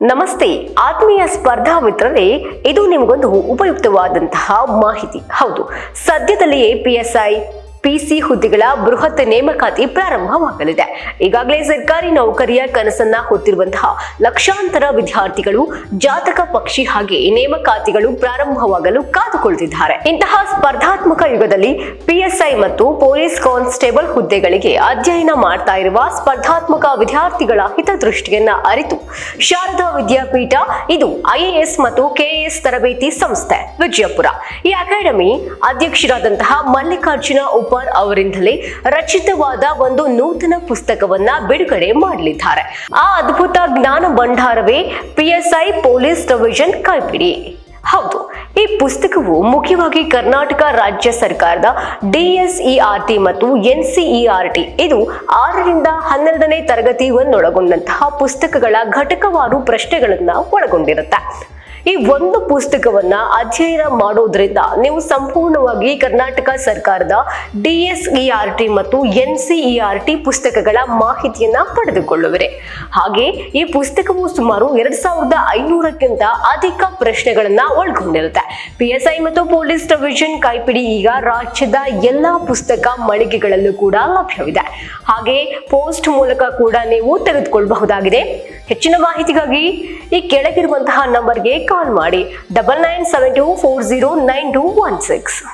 ನಮಸ್ತೆ ಆತ್ಮೀಯ ಸ್ಪರ್ಧಾ ಮಿತ್ರರೇ, ಇದು ನಿಮಗೊಂದು ಉಪಯುಕ್ತವಾದಂತಹ ಮಾಹಿತಿ. ಹೌದು, ಸದ್ಯದಲ್ಲಿಯೇ PSI PC ಹುದ್ದೆಗಳ ಬೃಹತ್ ನೇಮಕಾತಿ ಪ್ರಾರಂಭವಾಗಲಿದೆ. ಈಗಾಗಲೇ ಸರ್ಕಾರಿ ನೌಕರಿಯ ಕನಸನ್ನ ಹೊತ್ತಿರುವಂತಹ ಲಕ್ಷಾಂತರ ವಿದ್ಯಾರ್ಥಿಗಳು ಜಾತಕ ಪಕ್ಷಿ ಹಾಗೆ ನೇಮಕಾತಿಗಳು ಪ್ರಾರಂಭವಾಗಲು ಕಾದುಕೊಳ್ತಿದ್ದಾರೆ. ಇಂತಹ ಸ್ಪರ್ಧಾತ್ಮಕ ಯುಗದಲ್ಲಿ PSI ಮತ್ತು ಪೊಲೀಸ್ ಕಾನ್ಸ್ಟೇಬಲ್ ಹುದ್ದೆಗಳಿಗೆ ಅಧ್ಯಯನ ಮಾಡ್ತಾ ಇರುವ ಸ್ಪರ್ಧಾತ್ಮಕ ವಿದ್ಯಾರ್ಥಿಗಳ ಹಿತದೃಷ್ಟಿಯನ್ನ ಅರಿತು ಶಾರದಾ ವಿದ್ಯಾಪೀಠ, ಇದು IAS ಮತ್ತು KAS ತರಬೇತಿ ಸಂಸ್ಥೆ ವಿಜಯಪುರ, ಈ ಅಕಾಡೆಮಿ ಅಧ್ಯಕ್ಷರಾದಂತಹ ಮಲ್ಲಿಕಾರ್ಜುನ ಉಪ್ಪಾರ್ ಅವರಿಂದಲೇ ರಚಿತವಾದ ಒಂದು ನೂತನ ಪುಸ್ತಕವನ್ನ ಬಿಡುಗಡೆ ಮಾಡಲಿದ್ದಾರೆ. ಆ ಅದ್ಭುತ ಜ್ಞಾನ ಭಂಡಾರವೇ PSI ಪೊಲೀಸ್ ಡಿವಿಷನ್ ಕೈಪಿಡಿ. ಹೌದು, ಈ ಪುಸ್ತಕವು ಮುಖ್ಯವಾಗಿ ಕರ್ನಾಟಕ ರಾಜ್ಯ ಸರ್ಕಾರದ DSERT ಮತ್ತು NCERT, ಇದು 6ರಿಂದ 12ನೇ ತರಗತಿಯನ್ನೊಳಗೊಂಡಂತಹ ಪುಸ್ತಕಗಳ ಘಟಕವಾರು ಪ್ರಶ್ನೆಗಳನ್ನ ಒಳಗೊಂಡಿರುತ್ತೆ. ಈ ಒಂದು ಪುಸ್ತಕವನ್ನ ಅಧ್ಯಯನ ಮಾಡೋದ್ರಿಂದ ನೀವು ಸಂಪೂರ್ಣವಾಗಿ ಕರ್ನಾಟಕ ಸರ್ಕಾರದ DSERT ಮತ್ತು NCERT ಪುಸ್ತಕಗಳ ಮಾಹಿತಿಯನ್ನ ಪಡೆದುಕೊಳ್ಳುವಿರಿ. ಹಾಗೆ ಈ ಪುಸ್ತಕವು ಸುಮಾರು 2500ಕ್ಕಿಂತ ಅಧಿಕ ಪ್ರಶ್ನೆಗಳನ್ನ ಒಳಗೊಂಡಿರುತ್ತೆ. PSI ಮತ್ತು ಪೊಲೀಸ್ ಡಿವಿಷನ್ ಕೈಪಿಡಿ ಈಗ ರಾಜ್ಯದ ಎಲ್ಲಾ ಪುಸ್ತಕ ಮಳಿಗೆಗಳಲ್ಲೂ ಕೂಡ ಲಭ್ಯವಿದೆ. ಹಾಗೆ ಪೋಸ್ಟ್ ಮೂಲಕ ಕೂಡ ನೀವು ತೆಗೆದುಕೊಳ್ಳಬಹುದಾಗಿದೆ. ಹೆಚ್ಚಿನ ಮಾಹಿತಿಗಾಗಿ ಈ ಕೆಳಗಿರುವಂತಹ ನಂಬರ್ಗೆ ಕಾಲ್ ಮಾಡಿ 9972409216.